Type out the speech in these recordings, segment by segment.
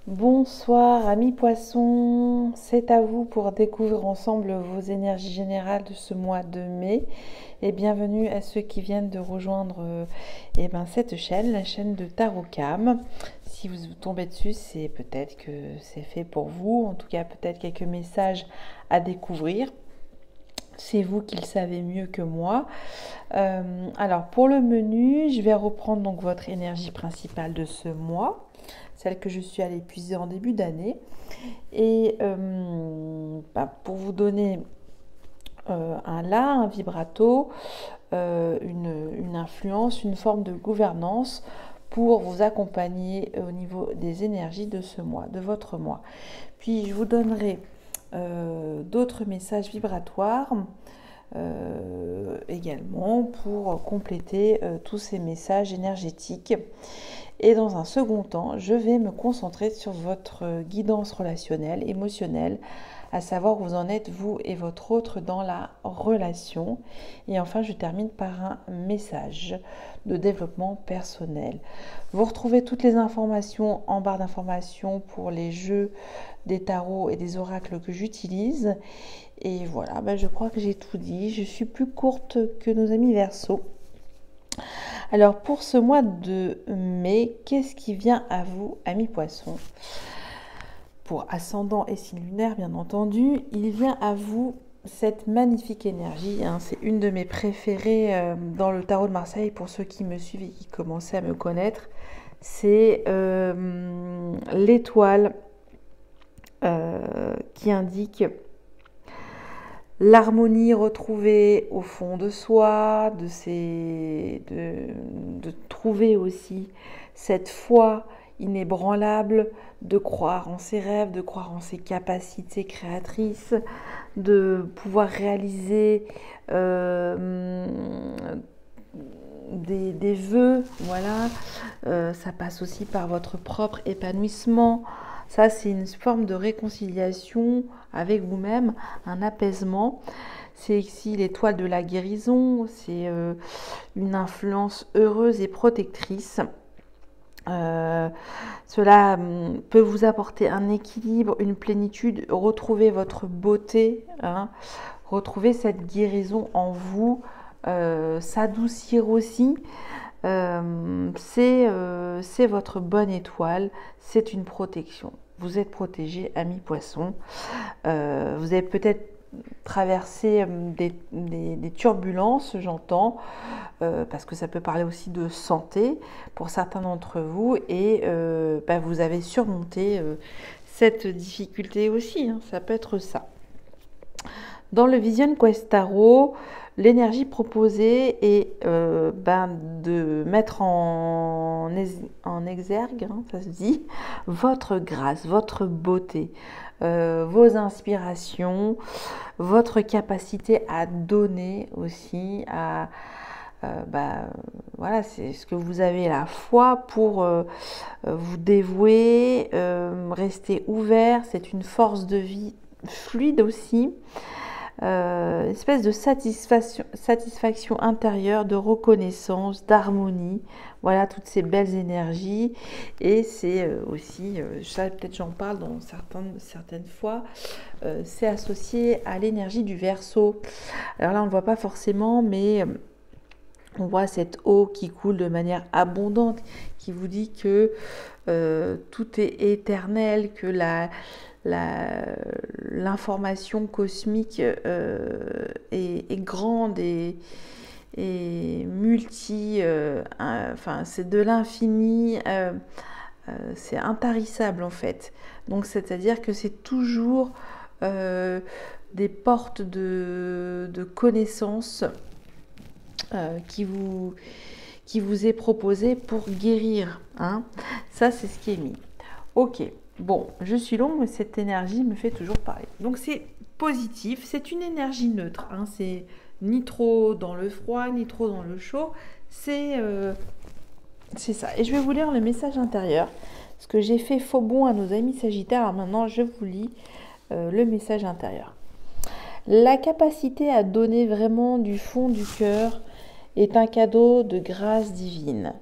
Bonsoir amis poissons, c'est à vous pour découvrir ensemble vos énergies générales de ce mois de mai et bienvenue à ceux qui viennent de rejoindre cette chaîne, la chaîne de Tarot Cam. Si vous tombez dessus, c'est peut-être que c'est fait pour vous, en tout cas peut-être quelques messages à découvrir. C'est vous qui le savez mieux que moi. Alors pour le menu, je vais reprendre donc votre énergie principale de ce mois, celle que je suis allée puiser en début d'année. Et pour vous donner un vibrato, une influence, une forme de gouvernance pour vous accompagner au niveau des énergies de ce mois, de votre mois. Puis je vous donnerai d'autres messages vibratoires également pour compléter tous ces messages énergétiques. Et dans un second temps, je vais me concentrer sur votre guidance relationnelle, émotionnelle, à savoir où vous en êtes, vous et votre autre, dans la relation. Et enfin, je termine par un message de développement personnel. Vous retrouvez toutes les informations en barre d'informations pour les jeux des tarots et des oracles que j'utilise. Et voilà, je crois que j'ai tout dit. Je suis plus courte que nos amis Verseau. Alors pour ce mois de mai, qu'est-ce qui vient à vous, amis poissons? Pour ascendant et signe lunaire, bien entendu, il vient à vous cette magnifique énergie. C'est une de mes préférées dans le tarot de Marseille, pour ceux qui me suivent et qui commençaient à me connaître. C'est l'étoile qui indique l'harmonie retrouvée au fond de soi, de trouver aussi cette foi inébranlable, de croire en ses rêves, de croire en ses capacités créatrices, de pouvoir réaliser des vœux, voilà. Ça passe aussi par votre propre épanouissement. Ça, c'est une forme de réconciliation avec vous-même, un apaisement. C'est ici l'étoile de la guérison, c'est une influence heureuse et protectrice. Cela peut vous apporter un équilibre, une plénitude, retrouver votre beauté, retrouver cette guérison en vous, s'adoucir aussi. C'est votre bonne étoile, c'est une protection. Vous êtes protégé, amis poissons. Vous avez peut-être traversé des turbulences, j'entends, parce que ça peut parler aussi de santé pour certains d'entre vous, et vous avez surmonté cette difficulté aussi, ça peut être ça. Dans le Vision Quest Tarot, l'énergie proposée est de mettre en exergue, ça se dit, votre grâce, votre beauté, vos inspirations, votre capacité à donner aussi, voilà, c'est ce que vous avez la foi pour vous dévouer, rester ouvert. C'est une force de vie fluide aussi. Une espèce de satisfaction intérieure, de reconnaissance, d'harmonie, voilà, toutes ces belles énergies. Et c'est aussi, ça peut-être j'en parle dans certaines fois, c'est associé à l'énergie du Verseau. Alors là on ne le voit pas forcément, mais on voit cette eau qui coule de manière abondante, qui vous dit que tout est éternel, que l'information cosmique est grande et multi, c'est de l'infini, c'est intarissable en fait. Donc c'est-à-dire que c'est toujours des portes de connaissances qui vous est proposé pour guérir. Ça, c'est ce qui est mis. Ok, bon, je suis longue, mais cette énergie me fait toujours parler. Donc, c'est positif, c'est une énergie neutre. C'est ni trop dans le froid, ni trop dans le chaud. C'est ça. Et je vais vous lire le message intérieur. Parce que j'ai fait faux bond à nos amis Sagittaires. Alors maintenant, je vous lis le message intérieur. La capacité à donner vraiment du fond du cœur est un cadeau de grâce divine.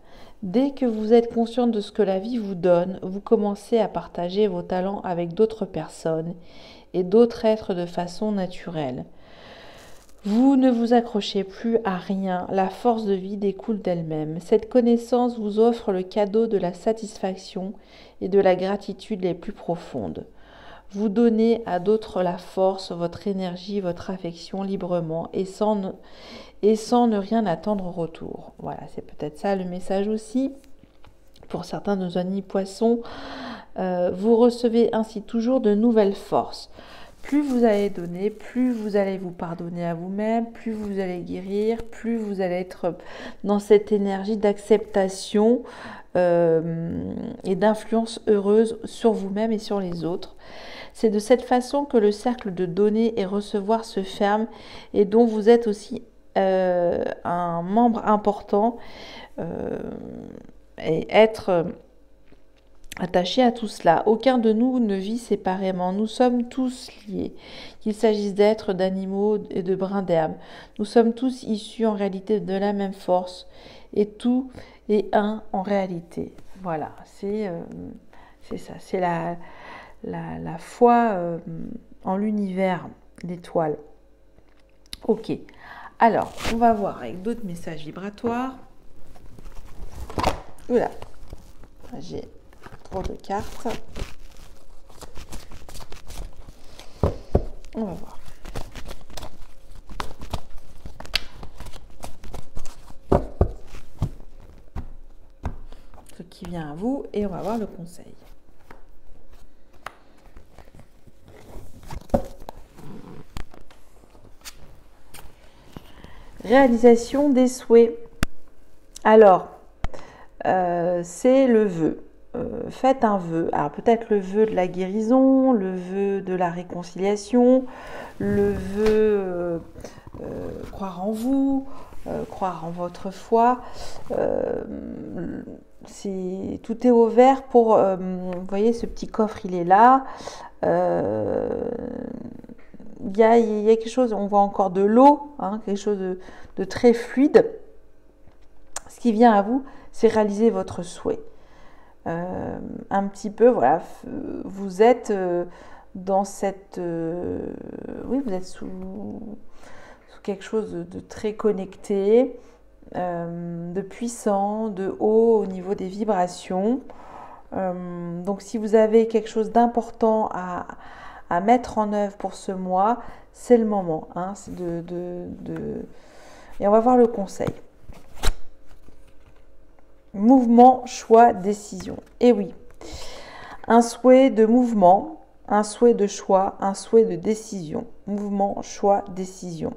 Dès que vous êtes conscient de ce que la vie vous donne, vous commencez à partager vos talents avec d'autres personnes et d'autres êtres de façon naturelle. Vous ne vous accrochez plus à rien, la force de vie découle d'elle-même. Cette connaissance vous offre le cadeau de la satisfaction et de la gratitude les plus profondes. Vous donnez à d'autres la force, votre énergie, votre affection librement et sans ne rien attendre en retour. Voilà, c'est peut-être ça le message aussi. Pour certains de nos amis poissons, vous recevez ainsi toujours de nouvelles forces. Plus vous allez donner, plus vous allez vous pardonner à vous-même, plus vous allez guérir, plus vous allez être dans cette énergie d'acceptation et d'influence heureuse sur vous-même et sur les autres. C'est de cette façon que le cercle de donner et recevoir se ferme et dont vous êtes aussi un membre important et être attaché à tout cela. Aucun de nous ne vit séparément. Nous sommes tous liés, qu'il s'agisse d'êtres, d'animaux et de brins d'herbe. Nous sommes tous issus en réalité de la même force et tout est un en réalité. Voilà, c'est ça, c'est la foi en l'univers, l'étoile. Ok, alors on va voir avec d'autres messages vibratoires. Oula, j'ai trop de cartes. On va voir. Ce qui vient à vous et on va voir le conseil. Réalisation des souhaits. Alors, c'est le vœu. Faites un vœu. Alors peut-être le vœu de la guérison, le vœu de la réconciliation, le vœu croire en vous, croire en votre foi. Tout est ouvert pour... vous voyez, ce petit coffre, il est là. Il y a quelque chose, on voit encore de l'eau, hein, quelque chose de très fluide. Ce qui vient à vous, c'est réaliser votre souhait. Un petit peu, voilà, vous êtes dans cette... oui, vous êtes sous quelque chose de très connecté, de puissant, de haut au niveau des vibrations. Donc si vous avez quelque chose d'important à mettre en œuvre pour ce mois, c'est le moment. Hein, c'est Et on va voir le conseil. Mouvement, choix, décision. Et oui, un souhait de mouvement, un souhait de choix, un souhait de décision. Mouvement, choix, décision.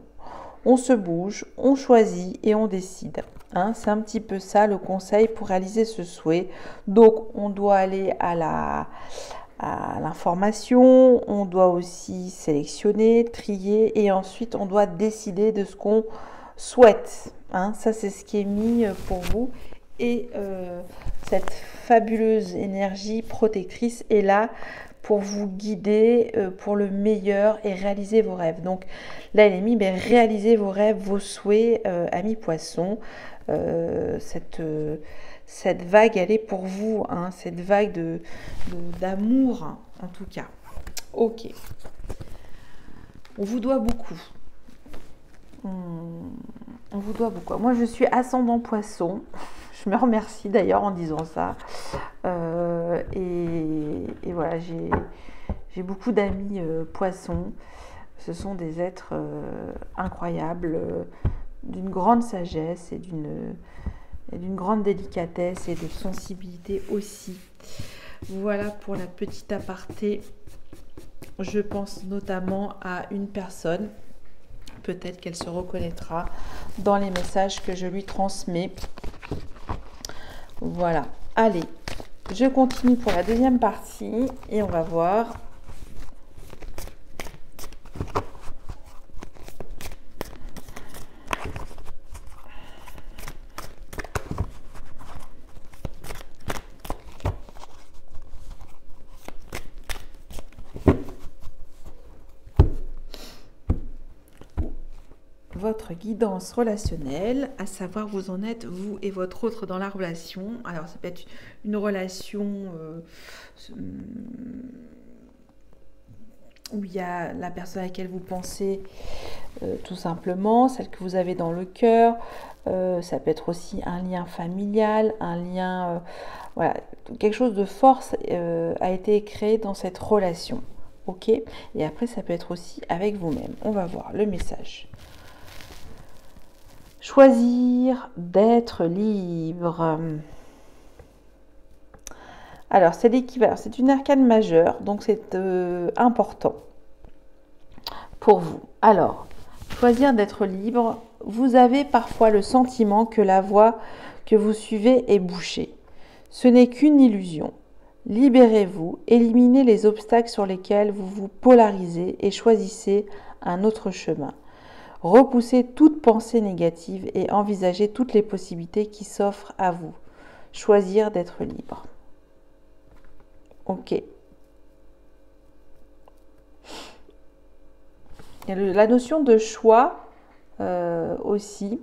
On se bouge, on choisit et on décide. Hein, c'est un petit peu ça le conseil pour réaliser ce souhait. Donc, on doit aller à l'information, on doit aussi sélectionner, trier et ensuite on doit décider de ce qu'on souhaite. Hein, ça, c'est ce qui est mis pour vous. Et cette fabuleuse énergie protectrice est là pour vous guider pour le meilleur et réaliser vos rêves. Donc là, il est mis, réalisez vos rêves, vos souhaits, amis poissons. Cette vague, elle est pour vous, hein, cette vague d'amour, hein, en tout cas. Ok. On vous doit beaucoup. On vous doit beaucoup. Moi, je suis ascendant poisson. Je me remercie d'ailleurs en disant ça. Et voilà, j'ai beaucoup d'amis poissons. Ce sont des êtres incroyables, d'une grande sagesse et d'une grande délicatesse et de sensibilité aussi. Voilà pour la petite aparté. Je pense notamment à une personne. Peut-être qu'elle se reconnaîtra dans les messages que je lui transmets. Voilà. Allez, je continue pour la deuxième partie et on va voir. votre guidance relationnelle, à savoir vous en êtes, vous et votre autre dans la relation. Alors ça peut être une relation où il y a la personne à laquelle vous pensez tout simplement, celle que vous avez dans le cœur. Ça peut être aussi un lien familial, un lien... voilà, quelque chose de fort a été créé dans cette relation. Ok? Et après, ça peut être aussi avec vous-même. On va voir le message. Choisir d'être libre. Alors, c'est l'équivalent. C'est une arcane majeure, donc c'est important pour vous. Alors, choisir d'être libre. Vous avez parfois le sentiment que la voie que vous suivez est bouchée. Ce n'est qu'une illusion. Libérez-vous, éliminez les obstacles sur lesquels vous vous polarisez et choisissez un autre chemin. Repoussez toute pensée négative et envisagez toutes les possibilités qui s'offrent à vous. Choisir d'être libre. Ok. Il y a la notion de choix aussi.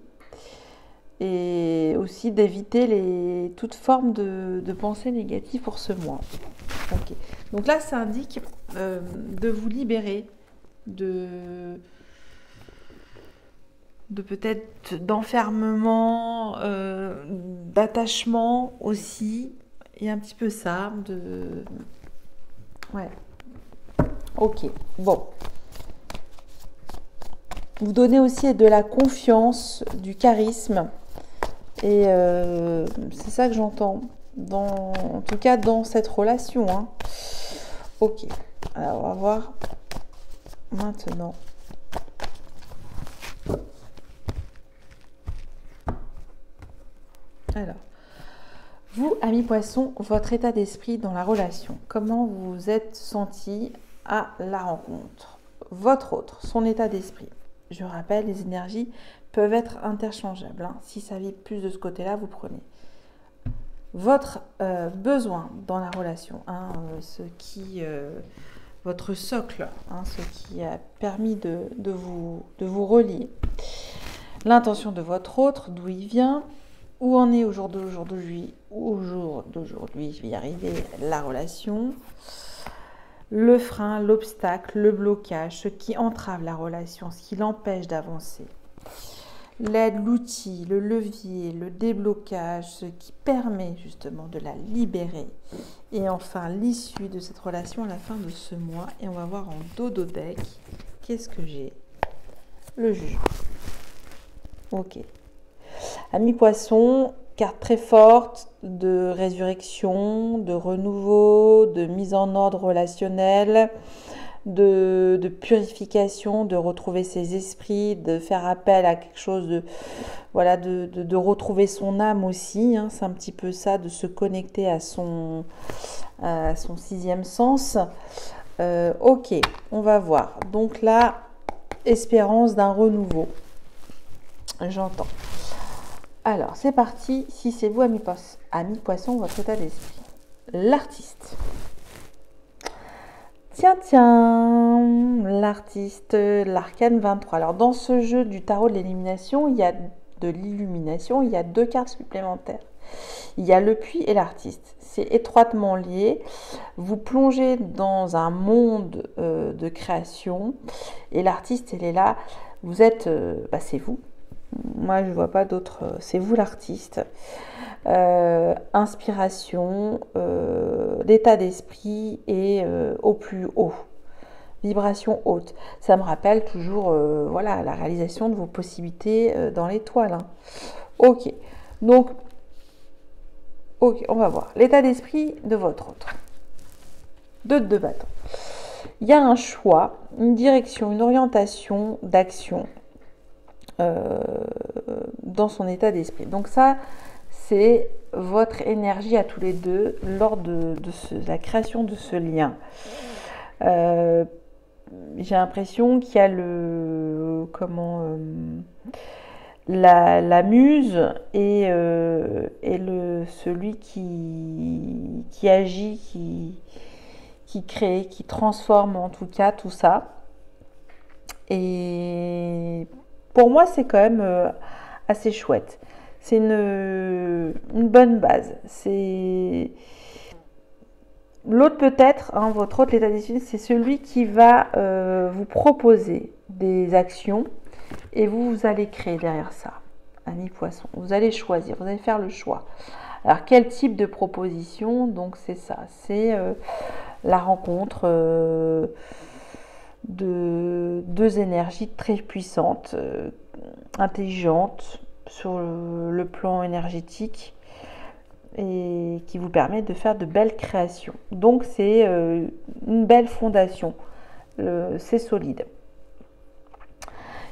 Et aussi d'éviter toute forme de pensée négative pour ce mois. Okay. Donc là, ça indique de vous libérer de peut-être d'enfermement, d'attachement aussi. Et un petit peu ça. Ouais. Ok. Bon. Vous donnez aussi de la confiance, du charisme. Et c'est ça que j'entends, en tout cas dans cette relation. Hein. Ok, alors on va voir maintenant. Alors, vous, amis poissons, votre état d'esprit dans la relation. Comment vous vous êtes senti à la rencontre? Votre autre, son état d'esprit. Je rappelle, les énergies peuvent être interchangeables. Hein. Si ça vit plus de ce côté-là, vous prenez. Votre besoin dans la relation, hein, votre socle, hein, ce qui a permis de vous relier. L'intention de votre autre, d'où il vient, où en est au jour d'aujourd'hui, je vais y arriver, la relation. Le frein, l'obstacle, le blocage, ce qui entrave la relation, ce qui l'empêche d'avancer. L'aide, l'outil, le levier, le déblocage, ce qui permet justement de la libérer. Et enfin, l'issue de cette relation à la fin de ce mois. Et on va voir en dodo deck, qu'est-ce que j'ai? Le juge. Ok. Amis poissons, carte très forte de résurrection, de renouveau, de mise en ordre relationnel, de purification, de retrouver ses esprits, de faire appel à quelque chose de retrouver son âme aussi. Hein, c'est un petit peu ça, de se connecter à son sixième sens. Ok, on va voir. Donc là, espérance d'un renouveau. J'entends. Alors, c'est parti. Si c'est vous, amis poissons, votre état d'esprit. L'artiste. Tiens, l'artiste, l'arcane 23. Alors, dans ce jeu du tarot de l'élimination, il y a de l'illumination, il y a deux cartes supplémentaires. Il y a le puits et l'artiste. C'est étroitement lié. Vous plongez dans un monde de création et l'artiste, elle est là. Vous êtes, c'est vous. Moi, je ne vois pas d'autre. C'est vous l'artiste. Inspiration, l'état d'esprit et au plus haut. Vibration haute. Ça me rappelle toujours la réalisation de vos possibilités dans l'étoile. Hein. Ok. Donc, ok, on va voir. L'état d'esprit de votre autre. Deux bâtons. Il y a un choix, une direction, une orientation d'action. Dans son état d'esprit. Donc ça, c'est votre énergie à tous les deux lors de la création de ce lien. J'ai l'impression qu'il y a la muse et celui qui agit, qui crée, qui transforme en tout cas tout ça. Et Pour moi, c'est quand même assez chouette. C'est une bonne base. C'est l'autre peut-être, hein, votre autre l'état d'esprit, c'est celui qui va vous proposer des actions et vous allez créer derrière ça. Ami Poisson, vous allez choisir, vous allez faire le choix. Alors quel type de proposition? Donc c'est ça, c'est la rencontre de deux énergies très puissantes, intelligentes sur le plan énergétique et qui vous permet de faire de belles créations. Donc c'est une belle fondation, c'est solide.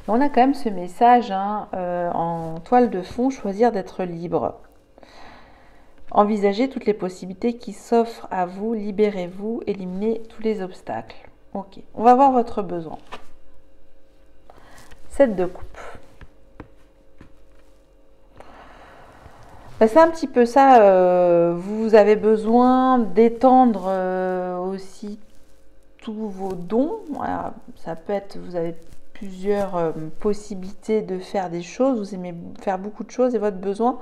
Et on a quand même ce message hein, en toile de fond, choisir d'être libre. Envisagez toutes les possibilités qui s'offrent à vous, libérez-vous, éliminez tous les obstacles. Ok, on va voir votre besoin. 7 de coupe. Ben, c'est un petit peu ça, vous avez besoin d'étendre aussi tous vos dons. Voilà, ça peut être, vous avez plusieurs possibilités de faire des choses, vous aimez faire beaucoup de choses et votre besoin,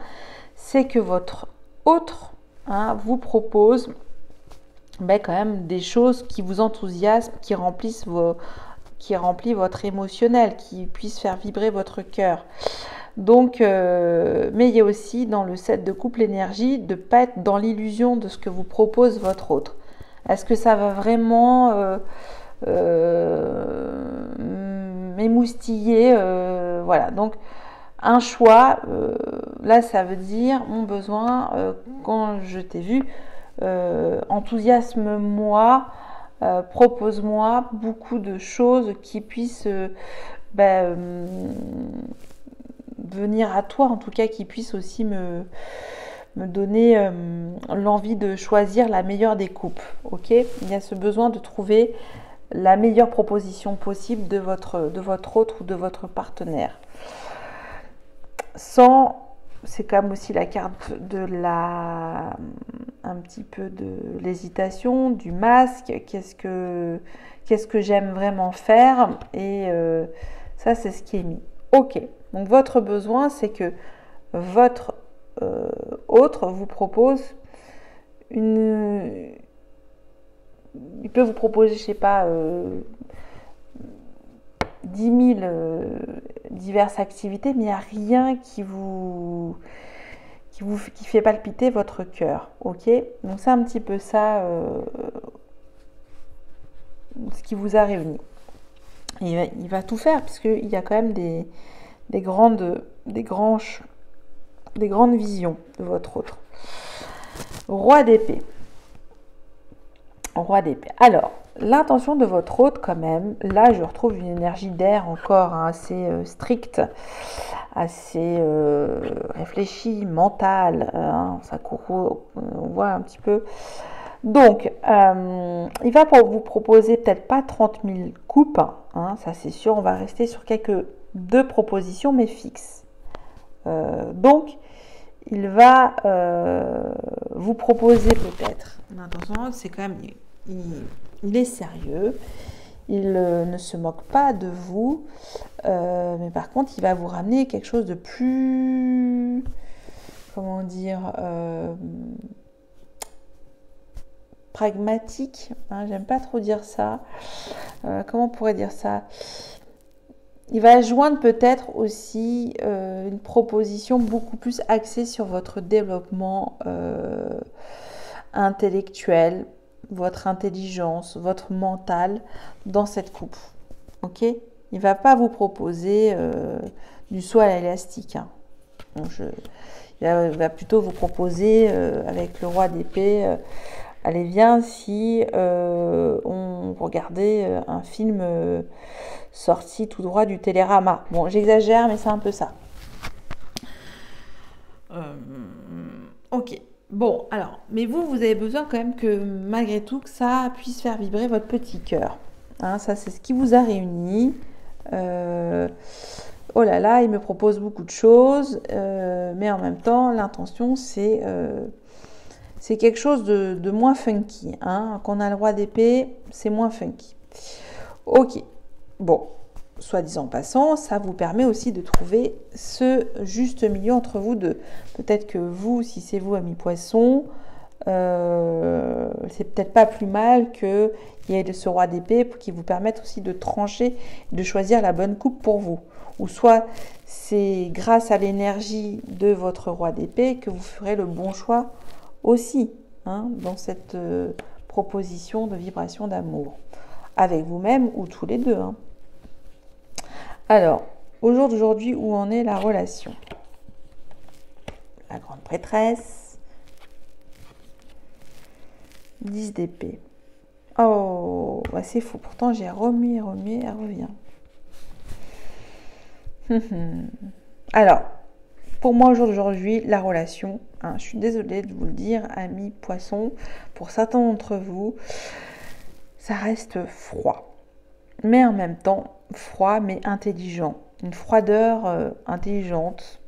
c'est que votre autre hein, vous propose ben, quand même des choses qui vous enthousiasment, qui remplissent qui remplit votre émotionnel, qui puisse faire vibrer votre cœur. Donc, mais il y a aussi dans le 7 de coupe l'énergie de ne pas être dans l'illusion de ce que vous propose votre autre. Est-ce que ça va vraiment m'émoustiller voilà, donc un choix, là ça veut dire mon besoin, quand je t'ai vu, enthousiasme-moi, propose-moi beaucoup de choses qui puissent venir à toi, en tout cas qui puissent aussi me donner l'envie de choisir la meilleure des coupes. Ok, il y a ce besoin de trouver la meilleure proposition possible de votre autre ou de votre partenaire. C'est quand même aussi la carte de un petit peu de l'hésitation, du masque, qu'est-ce que j'aime vraiment faire, et ça c'est ce qui est mis. Ok, donc votre besoin c'est que votre autre vous propose il peut vous proposer, je sais pas, 10 000 diverses activités, mais il n'y a rien qui fait palpiter votre cœur. Ok, donc c'est un petit peu ça ce qui vous a réuni. Et il va tout faire puisqu'il y a quand même des grandes visions de votre autre. Roi d'épée. Roi d'épée. Alors, l'intention de votre hôte quand même, là je retrouve une énergie d'air encore hein, assez stricte, assez réfléchie, mentale, hein, ça court, on voit un petit peu. Donc, il va vous proposer peut-être pas 30 000 coupes, hein, ça c'est sûr, on va rester sur deux propositions mais fixes. Donc, il va vous proposer peut-être, l'intention c'est quand même... Il est sérieux, il ne se moque pas de vous, mais par contre, il va vous ramener quelque chose de plus, comment dire, pragmatique. Hein, j'aime pas trop dire ça. Comment on pourrait dire ça? Il va joindre peut-être aussi une proposition beaucoup plus axée sur votre développement intellectuel, votre intelligence, votre mental dans cette coupe. Ok, il ne va pas vous proposer du saut à l'élastique. Hein. Donc il va plutôt vous proposer avec le roi d'épée, allez viens si on regardait un film sorti tout droit du Télérama. Bon, j'exagère, mais c'est un peu ça. Ok. Bon, alors, mais vous avez besoin quand même que, malgré tout, que ça puisse faire vibrer votre petit cœur. Hein, ça, c'est ce qui vous a réunis. Oh là là, il me propose beaucoup de choses, mais en même temps, l'intention, c'est quelque chose de moins funky. Hein. Quand on a le roi d'épée, c'est moins funky. Ok, bon. soi-disant passant, ça vous permet aussi de trouver ce juste milieu entre vous deux. Peut-être que vous, si c'est vous, ami poisson, c'est peut-être pas plus mal qu'il y ait ce roi d'épée qui vous permette aussi de trancher, de choisir la bonne coupe pour vous. Ou soit c'est grâce à l'énergie de votre roi d'épée que vous ferez le bon choix aussi, hein, dans cette proposition de vibration d'amour. Avec vous-même ou tous les deux. Hein. Alors, au jour d'aujourd'hui, où en est la relation? La grande prêtresse. 10 d'épée. Oh, bah c'est fou. Pourtant, j'ai remis, elle revient. Alors, pour moi, au jour d'aujourd'hui, la relation, hein, je suis désolée de vous le dire, amis poissons, pour certains d'entre vous, ça reste froid. Mais en même temps, froid mais intelligent. Une froideur intelligente.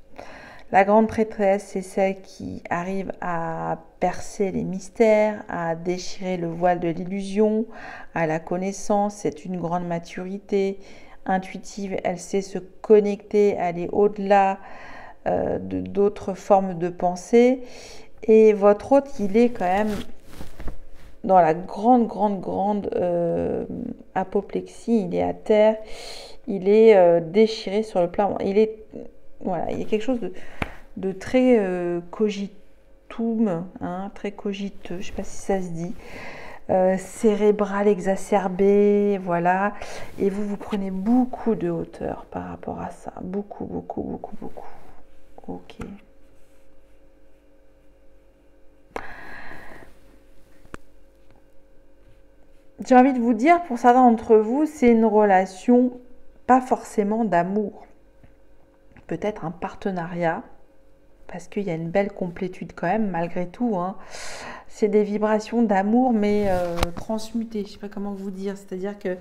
La grande prêtresse, c'est celle qui arrive à percer les mystères, à déchirer le voile de l'illusion, à la connaissance. C'est une grande maturité intuitive. Elle sait se connecter, aller au-delà de d'autres formes de pensée. Et votre hôte, il est quand même dans la grande apoplexie. Il est à terre. Il est déchiré sur le plan. Voilà, il y a quelque chose de très cogitum, hein, très cogiteux, je ne sais pas si ça se dit, cérébral exacerbé, voilà. Et vous prenez beaucoup de hauteur par rapport à ça. Beaucoup. Ok. J'ai envie de vous dire, pour certains d'entre vous, c'est une relation pas forcément d'amour. Peut-être un partenariat, parce qu'il y a une belle complétude quand même, malgré tout. Hein. C'est des vibrations d'amour, mais transmutées. Je ne sais pas comment vous dire. C'est-à-dire que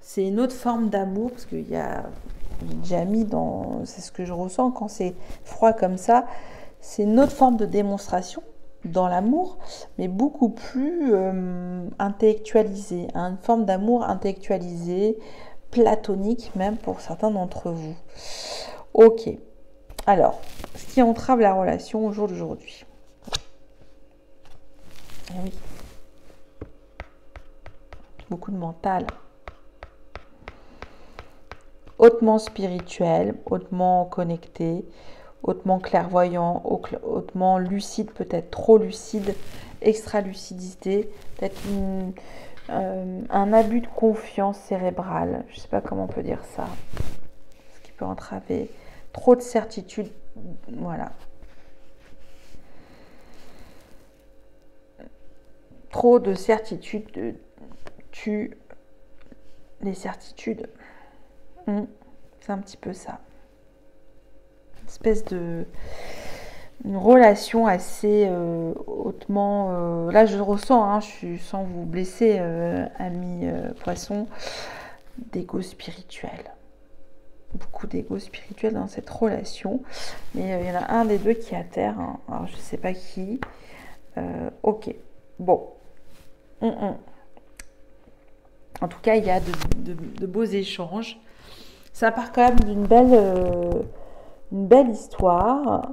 c'est une autre forme d'amour, parce qu'il y a... J'ai déjà mis dans... C'est ce que je ressens quand c'est froid comme ça. C'est une autre forme de démonstration dans l'amour, mais beaucoup plus intellectualisée. Hein, une forme d'amour intellectualisée, platonique même pour certains d'entre vous. Ok. Alors, ce qui entrave la relation au jour d'aujourd'hui. Eh oui. Beaucoup de mental. Hautement spirituel, hautement connecté, hautement clairvoyant, hautement lucide, peut-être trop lucide, extra-lucidité, peut-être un abus de confiance cérébrale. Je ne sais pas comment on peut dire ça. Ce qui peut entraver. Trop de certitude, voilà. Trop de certitude tue les certitudes. C'est un petit peu ça. Une espèce de... Une relation assez hautement... là, je ressens, hein, sans vous blesser, amis poissons, d'ego spirituel. Beaucoup d'ego spirituel dans cette relation. Mais il y en a un des deux qui est à terre. Hein. Alors, je ne sais pas qui. Ok. Bon. En tout cas, il y a de beaux échanges. Ça part quand même d'une belle histoire.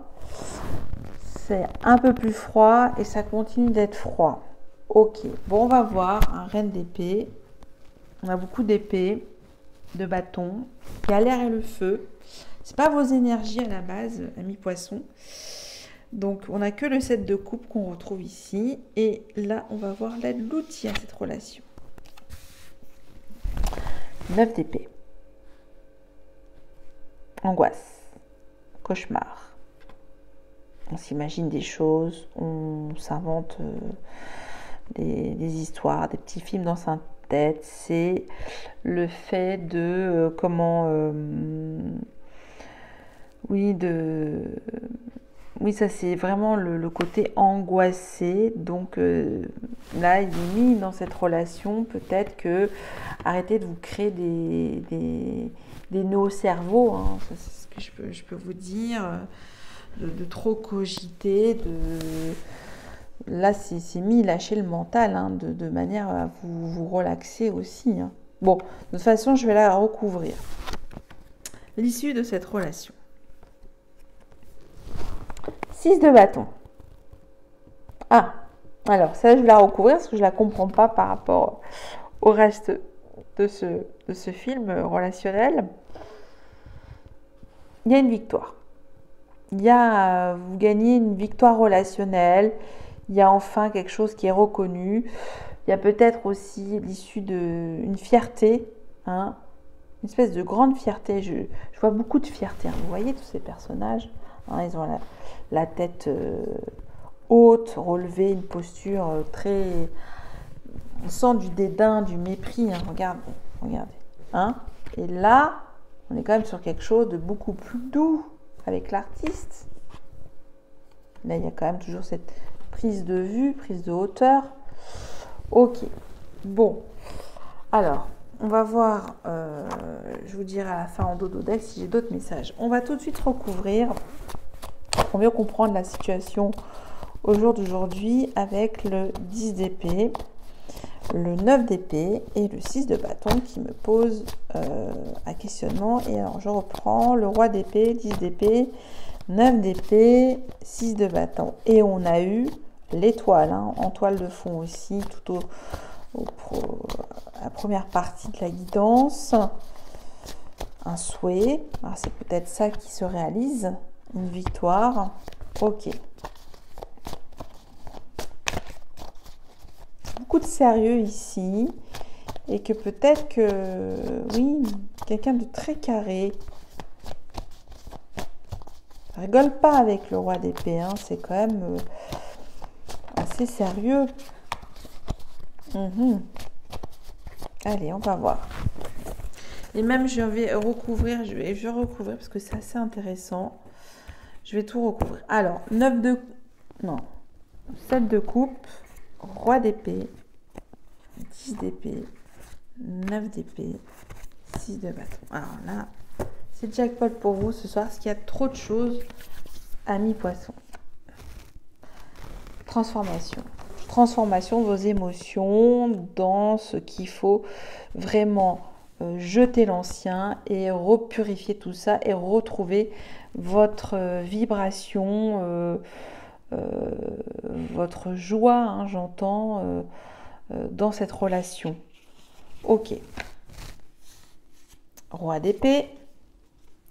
C'est un peu plus froid et ça continue d'être froid. Ok. Bon, on va voir un reine d'épée. On a beaucoup d'épées, de bâtons. Il y a l'air et le feu. C'est pas vos énergies à la base, amis poissons. Donc, on n'a que le 7 de coupe qu'on retrouve ici. Et là, on va voir l'outil à cette relation. 9 d'épée. Angoisse. Cauchemar. On s'imagine des choses. On s'invente des histoires, des petits films dans sa tête. C'est le fait de Oui, ça c'est vraiment le côté angoissé. Donc là, il est mis dans cette relation. Peut-être que arrêtez de vous créer des nœuds au cerveau. Hein. Ça, c'est ce que je peux vous dire. De trop cogiter. Là, c'est mis lâcher le mental, hein, de manière à vous relaxer aussi. Hein. Bon, de toute façon, je vais la recouvrir. L'issue de cette relation. 6 de bâton. Ah, alors ça, je vais la recouvrir parce que je ne la comprends pas par rapport au reste de ce film relationnel. Il y a une victoire. Vous gagnez une victoire relationnelle. Il y a enfin quelque chose qui est reconnu. Il y a peut-être aussi l'issue d'une fierté, hein, une espèce de grande fierté. Je vois beaucoup de fierté. Hein. Vous voyez tous ces personnages, hein, ils ont la tête haute, relevée, une posture très... On sent du dédain, du mépris. Hein. Regardez. Hein. Et là, on est quand même sur quelque chose de beaucoup plus doux avec l'artiste. Là, il y a quand même toujours cette prise de vue, prise de hauteur. Ok. Bon. Alors, on va voir, je vous dirai à la fin en dododex si j'ai d'autres messages. On va tout de suite recouvrir pour mieux comprendre la situation au jour d'aujourd'hui avec le 10 d'épée, le 9 d'épée et le 6 de bâton qui me pose un questionnement. Et alors, je reprends le roi d'épée, 10 d'épée, 9 d'épée, 6 de bâton. Et on a eu l'étoile, hein, en toile de fond aussi, tout la première partie de la guidance. Un souhait. C'est peut-être ça qui se réalise. Une victoire. Ok. Beaucoup de sérieux ici. Et que peut-être que, oui, quelqu'un de très carré. Rigole pas avec le roi d'épée. Hein, c'est quand même assez sérieux. Allez, on va voir. Et même, je vais recouvrir, je vais recouvrir parce que c'est assez intéressant. Je vais tout recouvrir. Alors, 7 de coupe, roi d'épée, 10 d'épée, 9 d'épée, 6 de bâton. Alors là, c'est jackpot pour vous ce soir parce qu'il y a trop de choses. Amis poissons. Transformation de vos émotions dans ce qu'il faut vraiment jeter l'ancien et repurifier tout ça et retrouver votre vibration, votre joie, hein, j'entends, dans cette relation. Ok. Roi d'épée,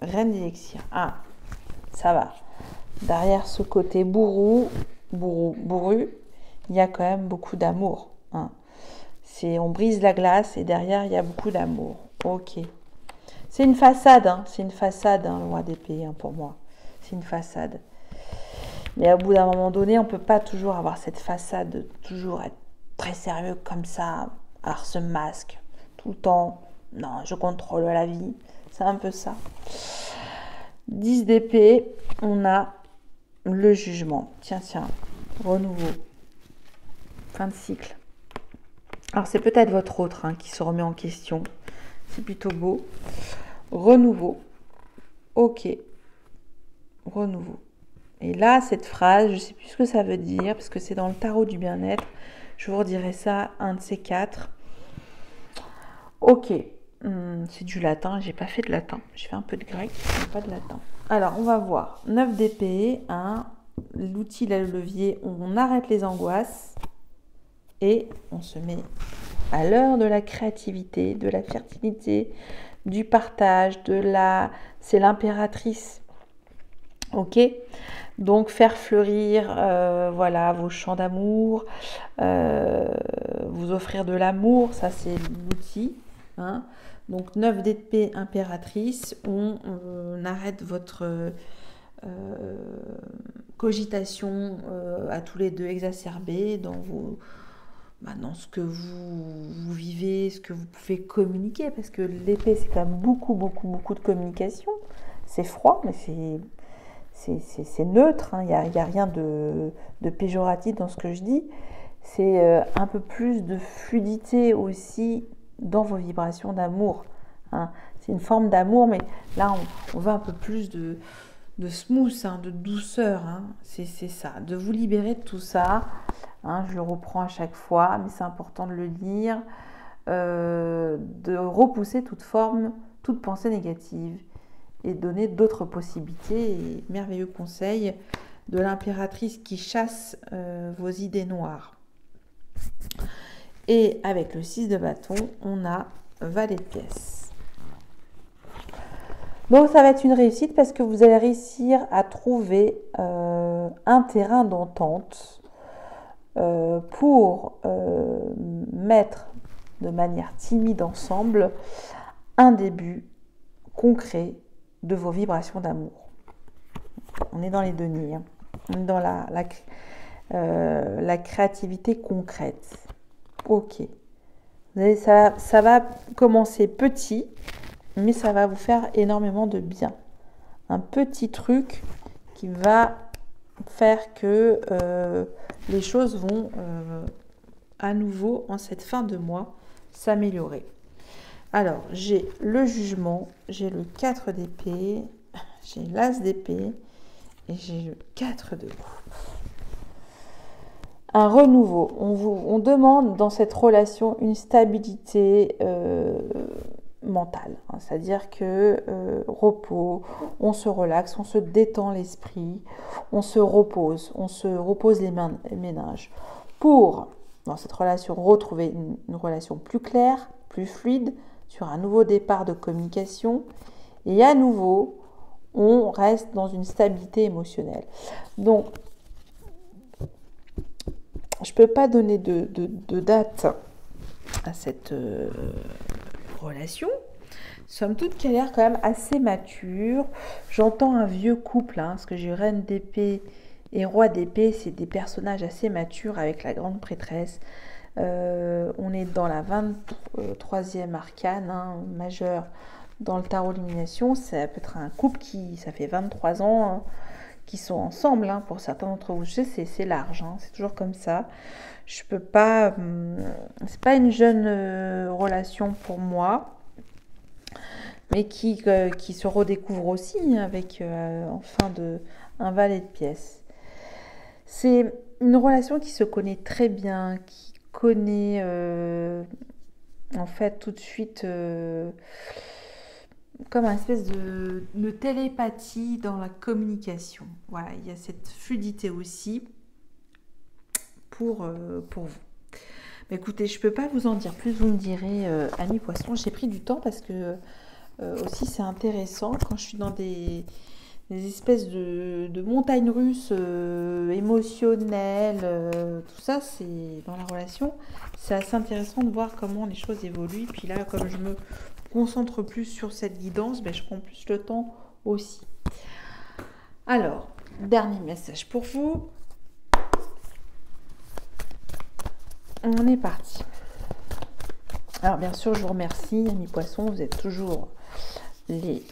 reine d'élixir. Ah, ça va. Derrière ce côté bourru, il y a quand même beaucoup d'amour. Hein. On brise la glace et derrière, il y a beaucoup d'amour. Ok. C'est une façade, hein. C'est une façade, hein, le roi d'épée, hein, pour moi. C'est une façade. Mais au bout d'un moment donné, on ne peut pas toujours avoir cette façade, toujours être très sérieux comme ça, avoir ce masque tout le temps. Non, je contrôle la vie. C'est un peu ça. 10 d'épée, on a le jugement. Tiens, renouveau. Fin de cycle. Alors, c'est peut-être votre autre, hein, qui se remet en question. C'est plutôt beau. Renouveau. Ok. Renouveau. Et là, cette phrase, je ne sais plus ce que ça veut dire, parce que c'est dans le tarot du bien-être. Je vous redirai ça, un de ces 4. Ok. C'est du latin, j'ai pas fait de latin. J'ai fait un peu de grec, mais pas de latin. Alors, on va voir. 9 d'épée, hein, l'outil, le levier, on arrête les angoisses et on se met à l'heure de la créativité, de la fertilité, du partage, c'est l'impératrice. Ok, donc faire fleurir voilà, vos champs d'amour, vous offrir de l'amour, ça c'est l'outil. Hein. Donc 9 d'épée impératrice, on arrête votre cogitation à tous les deux exacerbée dans ce que vous vivez, ce que vous pouvez communiquer, parce que l'épée c'est quand même beaucoup de communication. C'est froid, mais c'est neutre, hein. Il n'y a rien de péjoratif dans ce que je dis. C'est un peu plus de fluidité aussi dans vos vibrations d'amour. Hein. C'est une forme d'amour, mais là, on veut un peu plus de smooth, hein, de douceur. Hein. C'est ça, de vous libérer de tout ça. Hein, je le reprends à chaque fois, mais c'est important de le lire. de repousser toute forme, toute pensée négative et donner d'autres possibilités et merveilleux conseils de l'impératrice qui chasse vos idées noires. Et avec le 6 de bâton, on a valet de pièces. Donc ça va être une réussite parce que vous allez réussir à trouver un terrain d'entente pour mettre de manière timide ensemble un début concret de vos vibrations d'amour. On est dans les deniers, hein. On est dans la créativité concrète. Ok. Vous allez, ça va commencer petit, mais ça va vous faire énormément de bien. Un petit truc qui va faire que les choses vont à nouveau, en cette fin de mois, s'améliorer. Alors, j'ai le jugement, j'ai le 4 d'épée, j'ai l'as d'épée et j'ai le 4 de coupe. Un renouveau. On demande dans cette relation une stabilité mentale. Hein, c'est-à-dire que repos, on se relaxe, on se détend l'esprit, on se repose les méninges. Pour, dans cette relation, retrouver une relation plus claire, plus fluide, sur un nouveau départ de communication. Et à nouveau, on reste dans une stabilité émotionnelle. Donc, je ne peux pas donner de date à cette relation. Somme toute, qui a l'air quand même assez mature. J'entends un vieux couple, hein, parce que j'ai reine d'épée et roi d'épée. C'est des personnages assez matures avec la grande prêtresse. On est dans la 23e arcane, hein, majeure dans le tarot d'élimination. Ça peut être un couple qui, ça fait 23 ans, hein, qui sont ensemble, hein, pour certains d'entre vous. Je sais, c'est large, hein, c'est toujours comme ça. Je peux pas, c'est pas une jeune relation pour moi, mais qui se redécouvre aussi, hein, avec en fin de un valet de pièces. C'est une relation qui se connaît très bien, qui connaît en fait tout de suite comme une espèce de télépathie dans la communication. Voilà, il y a cette fluidité aussi pour vous. Mais écoutez, je ne peux pas vous en dire plus, vous me direz, amis poissons. J'ai pris du temps parce que aussi c'est intéressant quand je suis dans des espèces de montagnes russes émotionnelles, tout ça, c'est dans la relation. C'est assez intéressant de voir comment les choses évoluent. Puis là, comme je me concentre plus sur cette guidance, je prends plus le temps aussi. Alors, dernier message pour vous. On est parti. Alors bien sûr, je vous remercie, amis poissons, vous êtes toujours les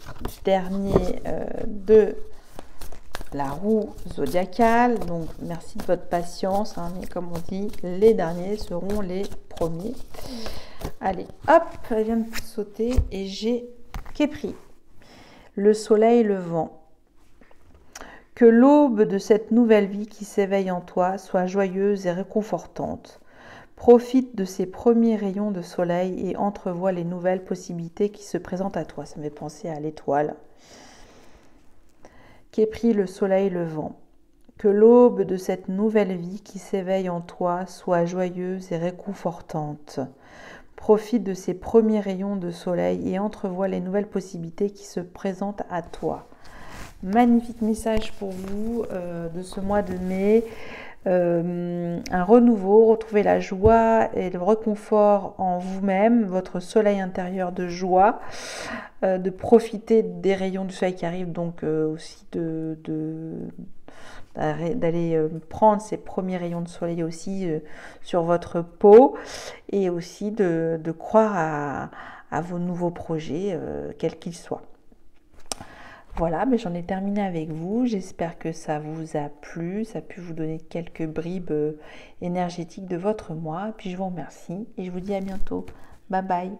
derniers de la roue zodiacale. Donc merci de votre patience, hein, mais comme on dit, les derniers seront les premiers. Allez, hop, elle vient de sauter et j'ai Képri, le soleil levant. Que l'aube de cette nouvelle vie qui s'éveille en toi soit joyeuse et réconfortante. Profite de ces premiers rayons de soleil et entrevois les nouvelles possibilités qui se présentent à toi. Ça me fait penser à l'étoile. Képri, le soleil levant. Que l'aube de cette nouvelle vie qui s'éveille en toi soit joyeuse et réconfortante. Profite de ces premiers rayons de soleil et entrevois les nouvelles possibilités qui se présentent à toi. Magnifique message pour vous de ce mois de mai. Un renouveau, retrouver la joie et le réconfort en vous-même, votre soleil intérieur de joie, de profiter des rayons du soleil qui arrivent, donc aussi d'aller prendre ces premiers rayons de soleil aussi sur votre peau, et aussi de croire à vos nouveaux projets, quels qu'ils soient. Voilà, mais j'en ai terminé avec vous. J'espère que ça vous a plu, ça a pu vous donner quelques bribes énergétiques de votre mois. Puis je vous remercie et je vous dis à bientôt. Bye bye.